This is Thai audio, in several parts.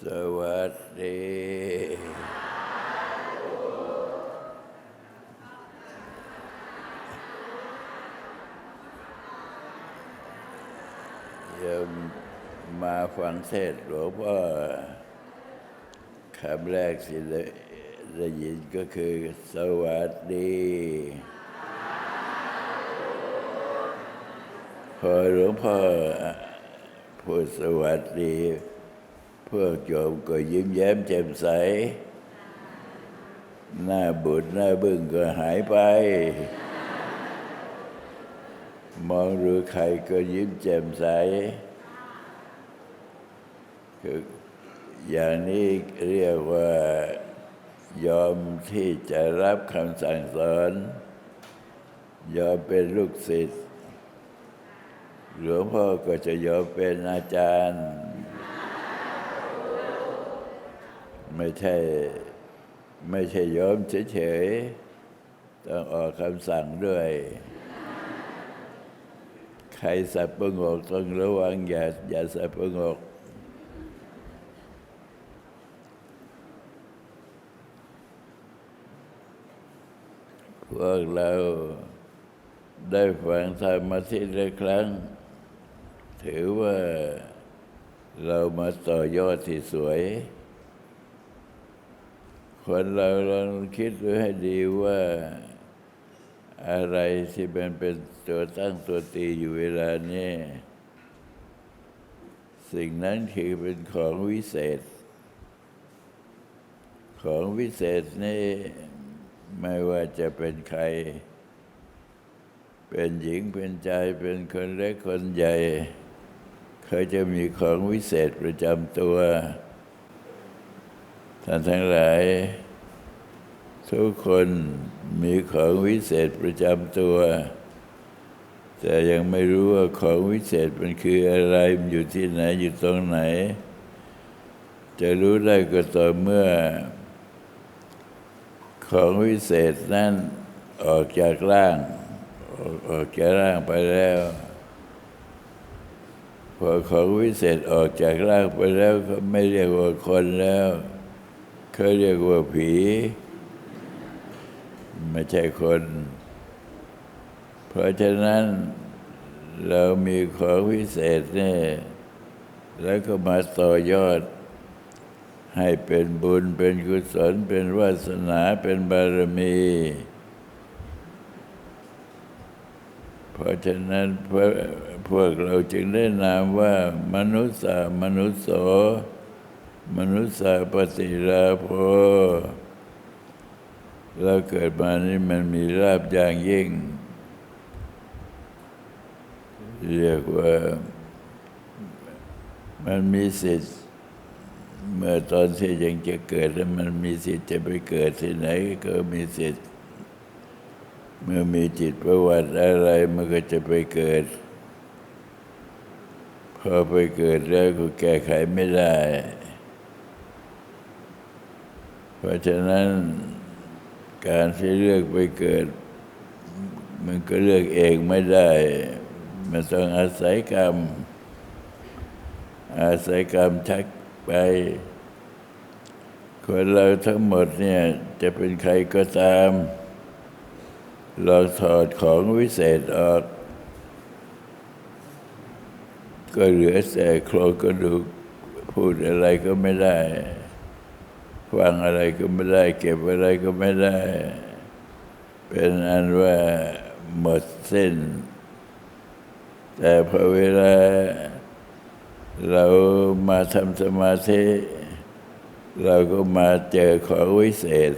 สวัสดีโยมมาฟังเทศน์หลวงพ่อคำแรกที่ได้ยินก็คือสวัสดีพอหลวงพ่อพูดสวัสดีพวกโยมก็ยิ้มแย้มแจ่มใสหน้าบูดหน้าบึ้งก็หายไปมองดูใครก็ยิ้มแจ่มใสคืออย่างนี้เรียกว่ายอมที่จะรับคำสั่งสอนยอมเป็นลูกศิษย์หลวงพ่อก็จะยอมเป็นอาจารย์ไม่ใช่ยอมเฉยๆต้องออกคำสั่งด้วยใครสับประงกต้องระวังอย่าสับประงกพวกเราได้ฟังธรรมอาทิตย์ละครั้งถือว่าเรามาต่อยอดที่สวยคนเราลองคิดดูให้ดีว่าอะไรที่มันเป็นตัวตั้งตัวตีอยู่เวลานี้สิ่งนั้นคือเป็นของวิเศษของวิเศษนี่ไม่ว่าจะเป็นใครเป็นหญิงเป็นชายเป็นคนเล็กคนใหญ่เขาจะมีของวิเศษประจำตัวท่านทั้งหลายทุกคนมีของวิเศษประจำตัวแต่ยังไม่รู้ว่าของวิเศษมันคืออะไรมันอยู่ที่ไหนอยู่ตรงไหนจะรู้ได้ก็ต่อเมื่อของวิเศษนั้นออกจากร่างไปแล้วพอของวิเศษออกจากร่างไปแล้วก็ไม่เรียกว่าคนแล้วเขาเรียกว่าผีไม่ใช่คนเพราะฉะนั้นเรามีของวิเศษนี่แล้วก็มาต่อยอดให้เป็นบุญเป็นกุศลเป็นวาสนาเป็นบารมีเพราะฉะนั้นพวกเราจึงได้นามว่ามนุสสามนุสโสมนุสสาปฏิราโภเราเกิดมานี่มันมีลาภอย่างยิ่งเรียกว่ามันมีสิทธิ์เมื่อตอนที่ยังจะเกิดแล้วมันมีสิทธิ์จะไปเกิดที่ไหนก็มีสิทธิ์เมื่อมีจิตประวัติอะไรมันก็จะไปเกิดพอไปเกิดแล้วก็แก้ไขไม่ได้เพราะฉะนั้นการที่เลือกไปเกิดมันก็เลือกเองไม่ได้มันต้องอาศัยกรรมชักไปคนเราทั้งหมดเนี่ยจะเป็นใครก็ตามลองถอดของวิเศษออกก็เหลือแต่โครงกระดูกพูดอะไรก็ไม่ได้ฟังอะไรก็ไม่ได้เก็บอะไรก็ไม่ได้เป็นอันว่าหมดสิ้นแต่พอเวลาเรามาทำสมาธิเราก็มาเจอของวิเศษ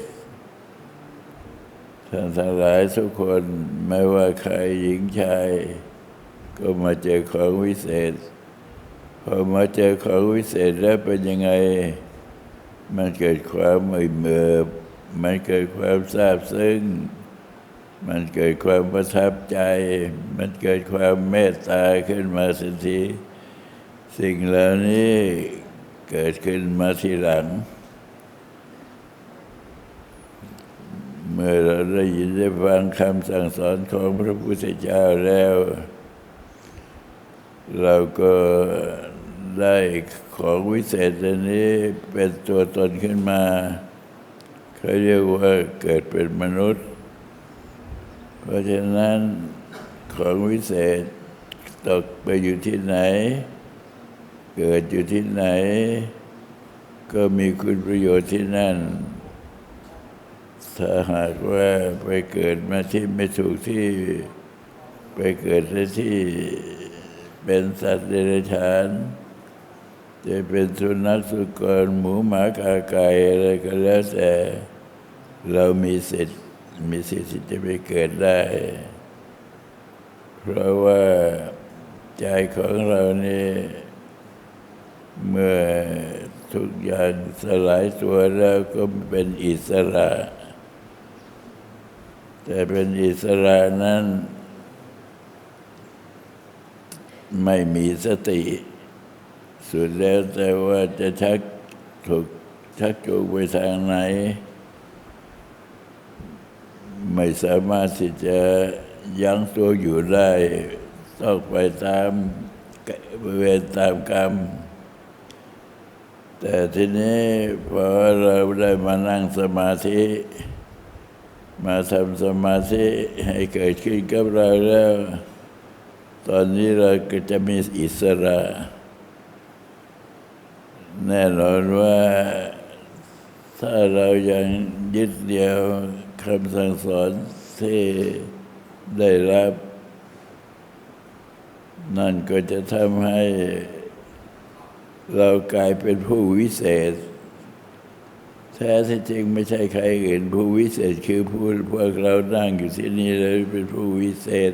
ท่านทั้งหลายทุกคนไม่ว่าใครหญิงชายก็มาเจอของวิเศษพอมาเจอของวิเศษแล้วเป็นยังไงมันเกิดความอิ่มเอิบมันเกิดความซาบซึ้งมันเกิดความประทับใจมันเกิดความเมตตาขึ้นมาทันทีสิ่งเหล่านี้เกิดขึ้นมาทีหลังเมื่อเราได้ยินได้ฟังคำสั่งสอนของพระพุทธเจ้าแล้วเราก็ ได้ของวิเศษอันนี้เป็นตัวตนขึ้นมาเขาเรียกว่าเกิดเป็นมนุษย์เพราะฉะนั้นของวิเศษตกไปอยู่ที่ไหนเกิดอยู่ที่ไหนก็มีคุณประโยชน์ที่นั่นถ้าหากว่าไปเกิดมาที่ไม่ถูกที่ไปเกิดในที่เป็นสัตว์เดรัจฉานจะเป็นสุนัขสุกรหมูหมากาไก่อะไรก็แล้วแต่เรามีสิทธิ์ที่จะไปเกิดได้เพราะว่าใจของเรานี่เมื่อทุกอย่างสลายตัวแล้วก็เป็นอิสระแต่เป็นอิสระนั้นไม่มีสติสุดแล้วแต่ว่าจะชักจูงไปทางไหนไม่สามารถที่จะยั้งตัวอยู่ได้ต้องไปตามเวรตามกรรมแต่ทีนี้พอเราได้มานั่งสมาธิมาทำสมาธิให้เกิดขึ้นกับเราแล้วตอนนี้เราก็จะมีอิสระแน่นอนว่าถ้าเรายังยึดเดียวคำสั่งสอนที่ได้รับนั่นก็จะทำให้เรากลายเป็นผู้วิเศษแท้ที่จริงไม่ใช่ใครอื่นผู้วิเศษคือพวกเรานั่งอยู่ที่นี่เลยเป็นผู้วิเศษ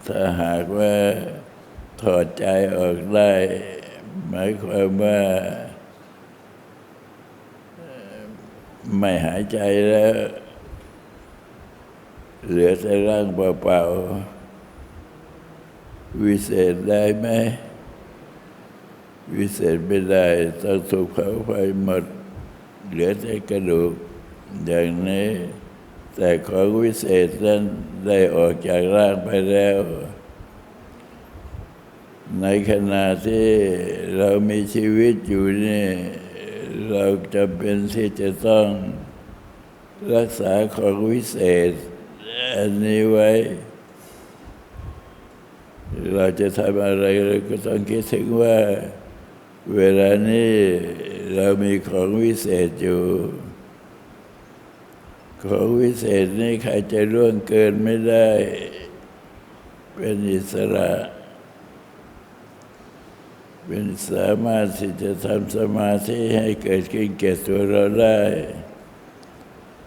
ถ้าหากว่าถอดใจออกได้หมายความว่าไม่หายใจแล้วเหลือแต่ร่างเปล่าๆวิเศษได้ไหมวิเศษไม่ได้ต้องถูกเผาไฟหมดเหลือแต่กระดูกอย่างนี้แต่ของวิเศษนั้นได้ออกจากร่างไปแล้วในขณะที่เรามีชีวิตอยู่นี่เราจำเป็นที่จะต้องรักษาของวิเศษอันนี้ไว้เราจะทำอะไรเราก็ต้องคิดถึงว่าเวลานี้เรามีของวิเศษอยู่ของวิเศษนี้ใครจะล่วงเกินไม่ได้เป็นอิสระเป็นสามารถที่จะทำสมาธิให้เกิดขึ้นแก่ตัวเราได้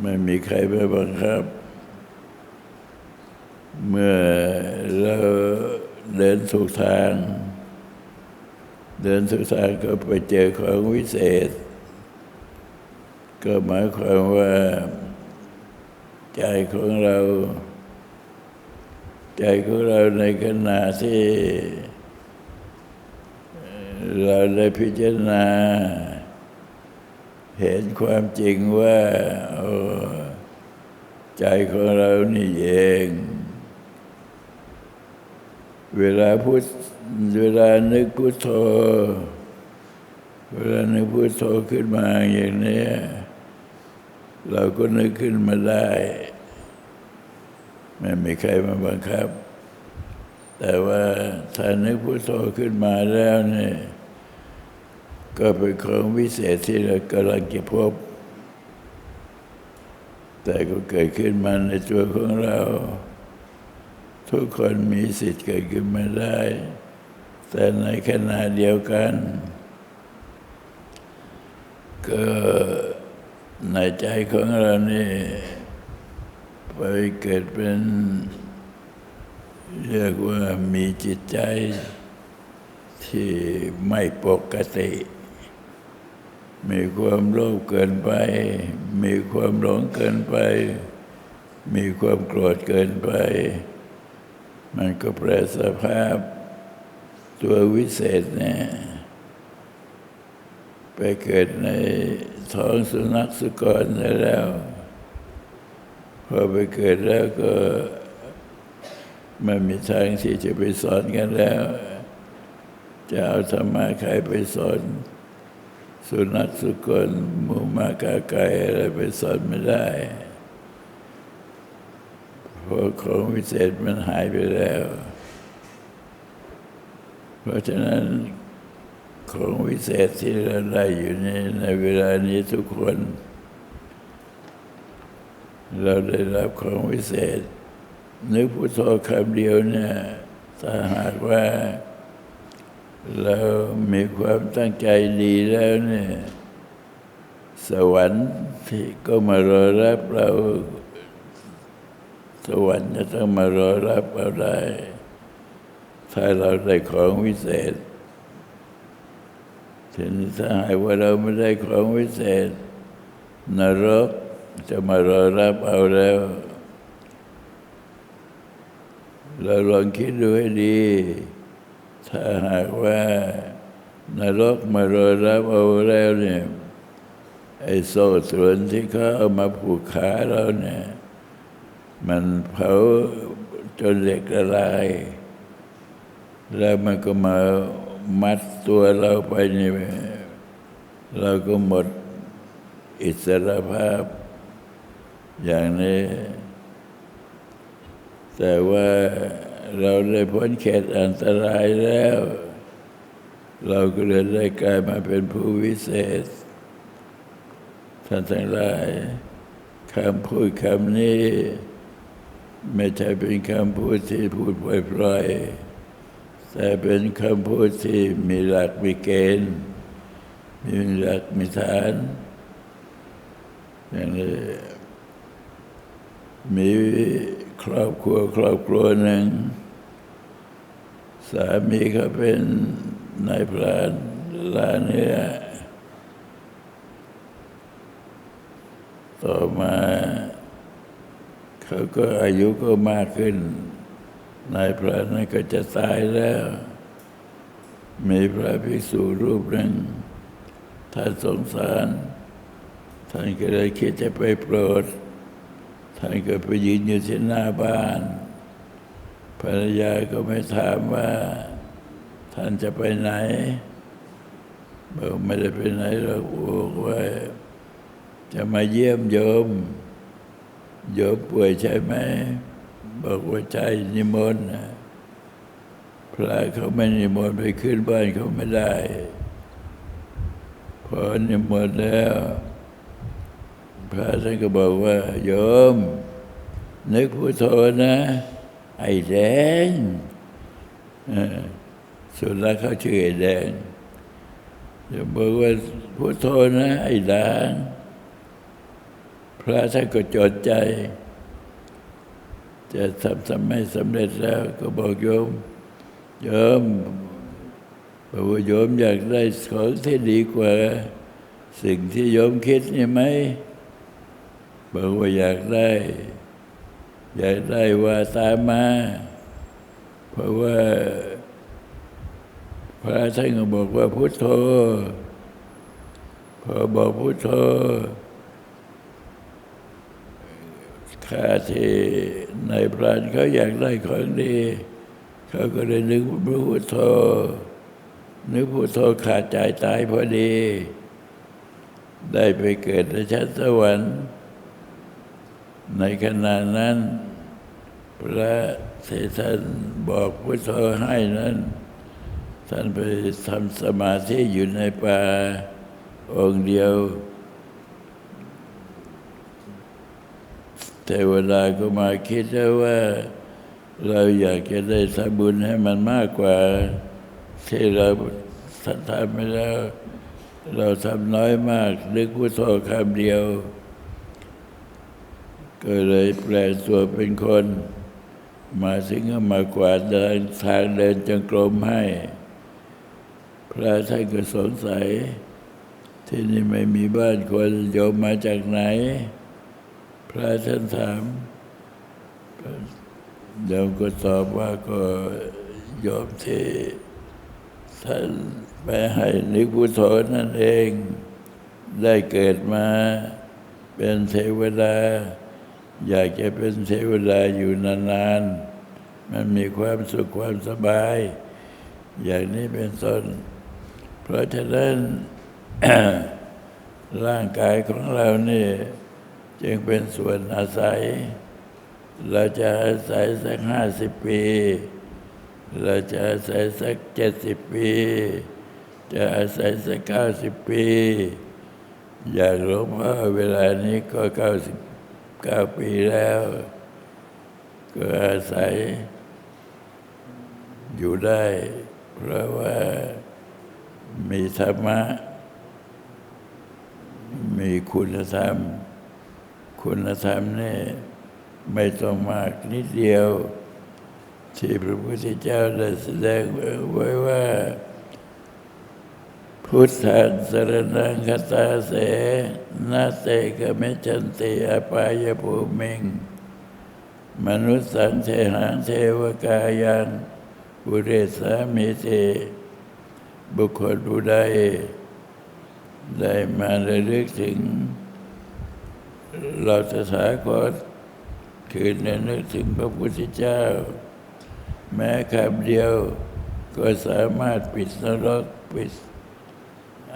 ไม่มีใครมาบังคับเมื่อเราเดินถูกทางก็ไปเจอของวิเศษก็หมายความว่าใจของเราในขณะที่เราได้พิจารณาเห็นความจริงว่าใจของเรานี่เองเวลานึกพุทโธขึ้นมาอย่างนี้เราก็นึกขึ้นมาได้ไม่มีใครมาบังคับแต่ว่าถ้านึกพุทโธขึ้นมาแล้วเนี่ยก็เป็นของวิเศษที่เรากำลังจะพบแต่ก็เกิดขึ้นมาในตัวของเราทุกคนมีสิทธิ์เกิดขึ้นมาได้แต่ในขณะเดียวกันก็ในใจของเรานี่ไปเกิดเป็นเรียกว่ามีจิตใจที่ไม่ปกติมีความโลภเกินไปมีความหลงเกินไปมีความโกรธเกินไปมันก็แปรสภาพตัววิเศษเนี่ยไปเกิดในท้องสุนัขสุกรแล้วพอไปเกิดแล้วก็ ไม่มีทางที่จะไปสอนกันแล้วจะเอาธรรมะใครไปสอนสุนัขสุกรหมูหมากาไก่อะไรไปสอนไม่ได้เพราะของวิเศษมันหายไปแล้วเพราะฉะนั้นของวิเศษที่เราได้อยู่ในเวลานี้ทุกคนเราได้รับของวิเศษนึกพุทโธคำเดียวเนี่ยถ้าหากว่าเรามีความตั้งใจดีแล้วเนี่ยสวรรค์ที่ก็มารอรับเราสวรรค์จะต้องมารอรับเราได้ถ้าเราได้ของวิเศษทีนี้ถ้าหากว่าเราไม่ได้ของวิเศษนรกจะมารอรับเอาแล้วเราลองคิดดูให้ดีถ้าหากว่านรกมารอรับเอาแล้วเนี่ยไอ้โซ่ตรวนที่เขาเอามาผูกขาเราเนี่ยมันเผาจนเหล็กละลายแล้วมันก็มามัดตัวเราไปนี่เราก็หมดอิสรภาพอย่างนี้แต่ว่าเราได้พ้นเขตอันตรายแล้วเราก็เลยได้กลายมาเป็นผู้วิเศษท่านทั้งหลายคำพูดคำนี้ไม่ใช่เป็นคำพูดที่พูดปล่อยๆแต่เป็นคำพูดที่มีหลักมีเกณฑ์มีหลักมีฐานอย่างนี้มีครอบครัวหนึ่งสามีเขาเป็นนายพรานล่าเนื้อต่อมาเขาก็อายุก็มากขึ้นนายพรานนั้นก็จะตายแล้วมีพระภิกษุรูปหนึ่งท่านสงสารท่านก็เลยคิดจะไปโปรดท่านก็ไปยืนอยู่ที่หน้าบ้านภรรยาก็ไม่ถามว่าท่านจะไปไหนบอกไม่ได้ไปไหนหรอกบอกว่าจะมาเยี่ยมโยมป่วยใช่ไหมบอกว่าใช่นิมนต์พระเขาไม่นิมนต์ไปขึ้นบ้านเขาไม่ได้พอนิมนต์แล้วพระท่านก็บอกว่าโยมนึกพุทโธนะไอ้แดงสุดแล้วเขาชื่อไอ้แดงจะบอกว่าพุทโธนะไอ้ด่างพระท่านก็จดใจจะทำไม่สำเร็จแล้วก็บอกโยมบอกว่าโยมอยากได้ของที่ดีกว่าสิ่งที่โยมคิดนี่ไหมบอกว่าอยากได้ว่าตามมาเพราะว่าพระท่านก็บอกว่าพุทโธพอบอกพุทโธข้าที่นายพรานเขาอยากได้ของดีเขาก็เลยนึกพุทโธขาดใจตายพอดีได้ไปเกิดในชั้นสวรรค์ในขณะนั้นพระที่ท่านบอกพุทโธให้นั้นท่านไปทำสมาธิอยู่ในป่าองค์เดียวเทวดาก็มาคิดว่าเราอยากจะได้ทำบุญให้มันมากกว่าที่เราทำไปแล้วเราทำน้อยมากนึกพุทโธคำเดียวก็เลยแปลงตัวเป็นคนมาถึงก็มากวาดทางเดินจงกรมให้พระท่านก็สงสัยที่นี่ไม่มีบ้านคนโยมมาจากไหนพระท่านถามโยมก็ตอบว่าก็โยมที่ท่านไปให้นึกพุทโธนั่นเองได้เกิดมาเป็นเทวดาอยากจะเป็นเทวดาอยู่นานๆ มันมีความสุขความสบายอย่างนี้เป็นต้นเพราะฉะนั้น ร่างกายของเรานี่จึงเป็นส่วนอาศัยเราจะอาศัยสัก50 ปีเราจะอาศัยสัก70 ปีจะอาศัยสัก90 ปีอย่างหลวงพ่อเวลานี้ก็99 ปีแล้วก็อาศัยอยู่ได้เพราะว่ามีธรรมะมีคุณธรรมนี่ไม่ต้องมากนิดเดียวที่พระพุทธเจ้าได้แสดงไว้ว่าพุทธังสรณังคัจฉาเสนาเตกะเมจันติอปายภูมิงมนุสสังเทหังเทวกายังปุเรสามิเตบุคคลผู้ใดได้มาระลึกถึงเราตถาคตคือระลึกถึงพระพุทธเจ้าแม้คำเดียวก็สามารถปิดนรกปิด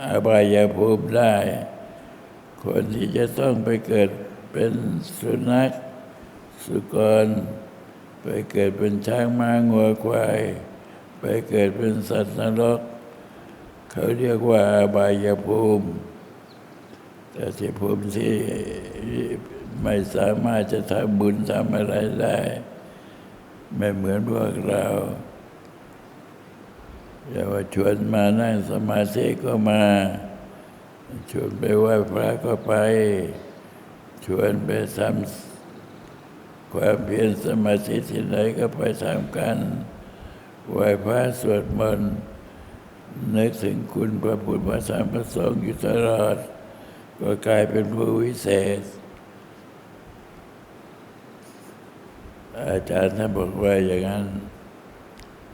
อบายภูมิได้คนที่จะต้องไปเกิดเป็นสุนัขสุกรไปเกิดเป็นช้างม้างัวควายไปเกิดเป็นสัตว์นรกเขาเรียกว่าอบายภูมิแต่ที่ภูมิที่ไม่สามารถจะทำบุญทำอะไรได้ไม่เหมือนพวกเราอย่าว่าชวนมานั่งสมาธิก็มาชวนไปไหว้พระก็ไปชวนไปทำความเพียรสมาธิที่ไหนก็ไปทำกันไหว้พระสวดมนต์นึกถึงคุณพระพุทธพระธรรมพระสงฆ์อยู่ตลอดก็กลายเป็นผู้วิเศษอาจารย์ท่านบอกว่าอย่างนั้น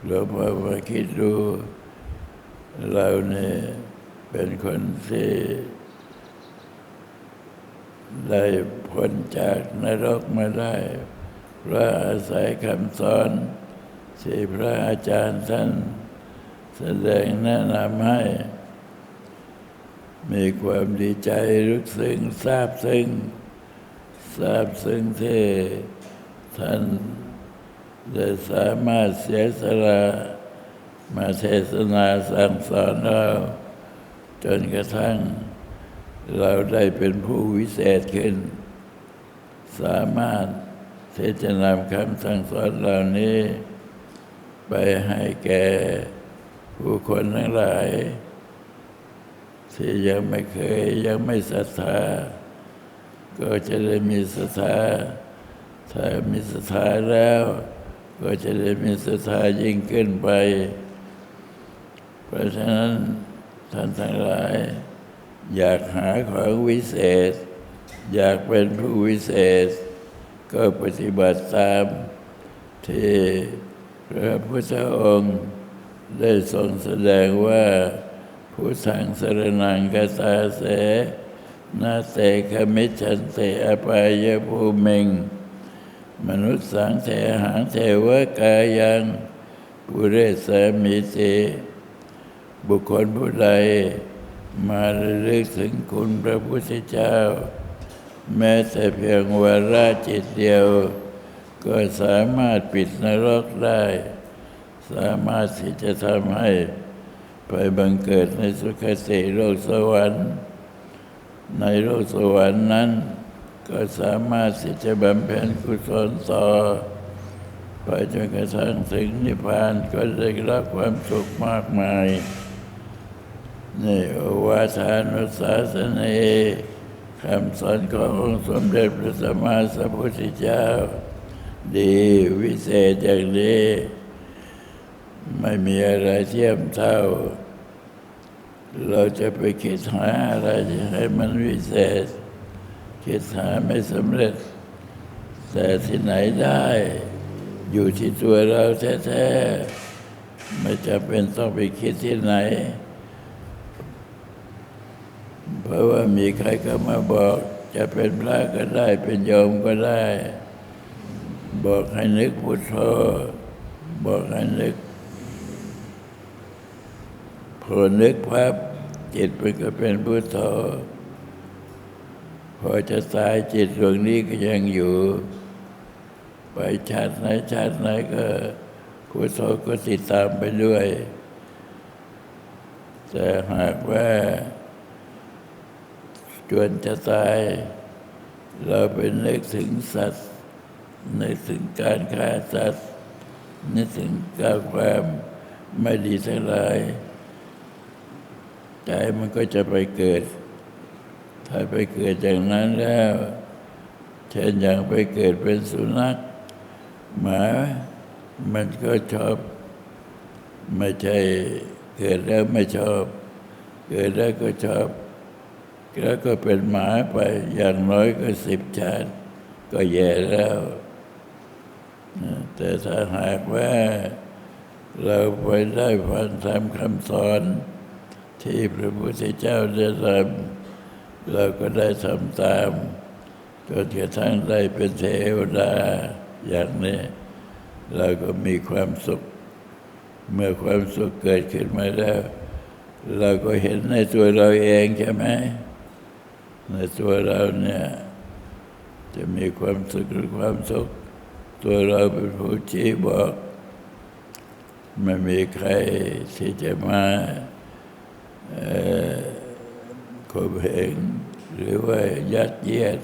หลวงพ่อมาคิดดูเราเนี่ยเป็นคนที่ได้พ้นจากนรกมาได้เพราะอาศัยคำสอนที่พระอาจารย์ท่านแสดงแนะนำให้มีความดีใจรู้สึกซาบซึ้งที่ท่านได้สามารถเสียสละมาเทศนาสั่งสอนเราจนกระทั่งเราได้เป็นผู้วิเศษขึ้นสามารถที่จะนำคำสั่งสอนเหล่านี้ไปให้แก่ผู้คนทั้งหลายที่ยังไม่ศรัทธาก็จะได้มีศรัทธาถ้ามีศรัทธาแล้วก็จะได้มีศรัทธายิ่งขึ้นไปเพราะฉะนั้นท่านทั้งหลายอยากหาของวิเศษอยากเป็นผู้วิเศษก็ปฏิบัติตามที่พระพุทธองค์ได้ทรงแสดงว่าพุทธังสรณังคัจฉาเสนาเตกะมิจฉันติอปายภูมิงมนุสสังเทหังเทวกายังปุเรสามิติบุคคลผู้ใดมาระลึกถึงคุณพระพุทธเจ้าแม้แต่เพียงวาระจิตเดียวก็สามารถปิดนรกได้สามารถที่จะทำให้ไปบังเกิดในสุคติโลกสวรรค์ในโลกสวรรค์นั้นก็สามารถที่จะบำเพ็ญกุศลต่อไปจนกระทั่งถึงนิพพานก็ได้รับความสุขมากมายนี่โอวาทานุศาสนีคำสอนขององค์สมเด็จพระสัมมาสัมพุทธเจ้าดีวิเศษอย่างนี้ไม่มีอะไรเทียมเท่าเราจะไปคิดหาอะไรให้มันวิเศษคิดหาไม่สำเร็จแต่ที่ไหนได้อยู่ที่ตัวเราแท้ๆไม่จำเป็นต้องไปคิดที่ไหนเพราะว่ามีใครก็มาบอกจะเป็นพระก็ได้เป็นโยมก็ได้บอกให้นึกพุทโธ บอกให้นึกพอนึกพับจิตมันก็เป็นพุทโธพอจะตายจิตดวงนี้ก็ยังอยู่ไปชาติไหนก็พุทโธก็ติดตามไปด้วยแต่หากว่าจวนจะตายเราไปนึกถึงสัตว์นึกถึงการฆ่าสัตว์นึกถึงการความไม่ดีทั้งหลายใจมันก็จะไปเกิดถ้าไปเกิดอย่างนั้นแล้วเช่นอย่างไปเกิดเป็นสุนัขหมามันก็ชอบไม่ใช่เกิดแล้วไม่ชอบเกิดแล้วก็ชอบแล้วก็เป็นหมาไปอย่างน้อยก็10 ชาติก็แย่แล้วแต่ถ้าหากว่าเราไปได้ฟังธรรมคำสอนที่พระพุทธเจ้าได้ทำเราก็ได้ทำตามจนกระทั่งได้เป็นเทวดาอย่างนี้เราก็มีความสุขเมื่อความสุขเกิดขึ้นมาแล้วเราก็เห็นในตัวเราเองใช่ไหมในตัวเราเนี่ยจะมีความสุขหรือความสุขตัวเราเป็นผู้ชี้บอกไม่มีใครที่จะมาข่มเหงหรือว่ายัดเยียด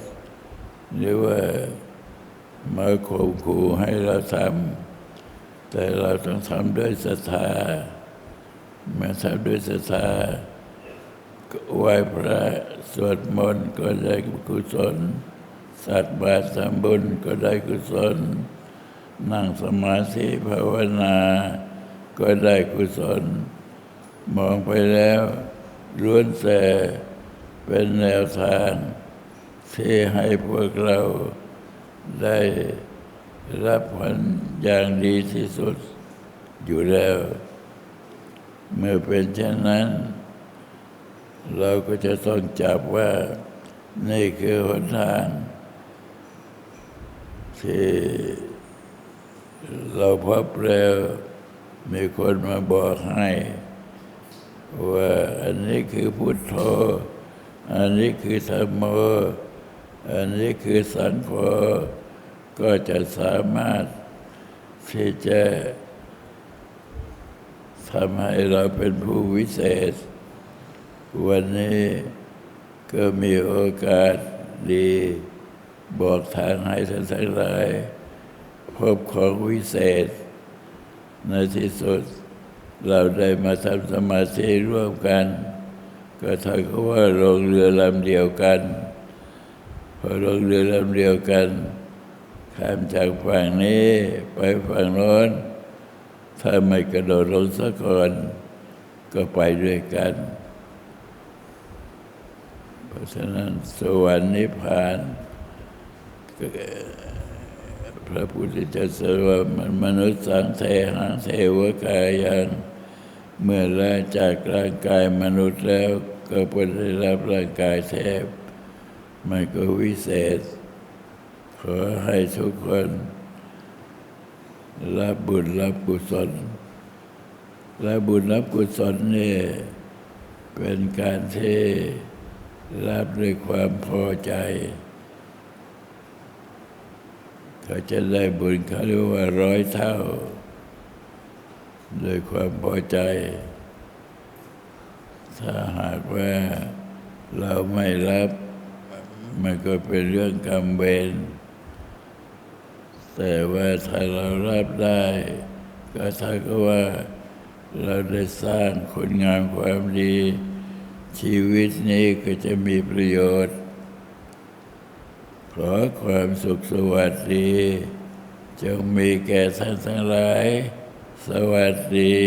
หรือว่ามาข่มขู่ให้เราทำแต่เราต้องทำด้วยศรัทธามาทำด้วยศรัทธาไหว้พระสวดมนต์ก็ได้กุศลสัตว์บาตรทำบุญก็ได้กุศลนั่งสมาธิภาวนาก็ได้กุศลมองไปแล้วล้วนแต่เป็นแนวทางที่ให้พวกเราได้รับผลอย่างดีที่สุดอยู่แล้วเมื่อเป็นเช่นนั้นเราก็จะต้องจับว่านี่คือหนทางที่เราพบแล้วมีคนมาบอกให้ว่าอันนี้คือพุทโธอันนี้คือธัมโมอันนี้คือสังโฆก็จะสามารถที่จะทำให้เราเป็นผู้วิเศษวันนี้ก็มีโอกาสดีบอกทางให้ท่านทั้งหลายพบของวิเศษในที่สุดเราได้มาทำสมาธิร่วมกันก็เท่ากับว่าลงเรือลำเดียวกันพอลงเรือลำเดียวกันข้ามจากฝั่งนี้ไปฝั่งโน้นถ้าไม่กระโดดลงซะก่อนก็ไปด้วยกันเพราะฉะนั้นสวรรค์นิพพานพระพุทธเจ้าตรัสว่ามนุษย์สังเทหังเทวกายังเมื่อละจากร่างกายมนุษย์แล้วก็ไปได้รับร่างกายเทพมันก็วิเศษขอให้ทุกคนรับบุญรับกุศลและบุญรับกุศลนี่เป็นการที่รับด้วยความพอใจเขาจะได้บุญเขาเรียกว่า100 เท่าโดยความพอใจถ้าหากว่าเราไม่รับมันก็เป็นเรื่องกรรมเวรแต่ว่าถ้าเรารับได้ก็เท่ากับว่าเราได้สร้างคุณงามความดีชีวิตนี้ก็จะมีประโยชน์ขอความสุขสวัสดีจงมีแก่ท่านทั้งหลายสวัสดี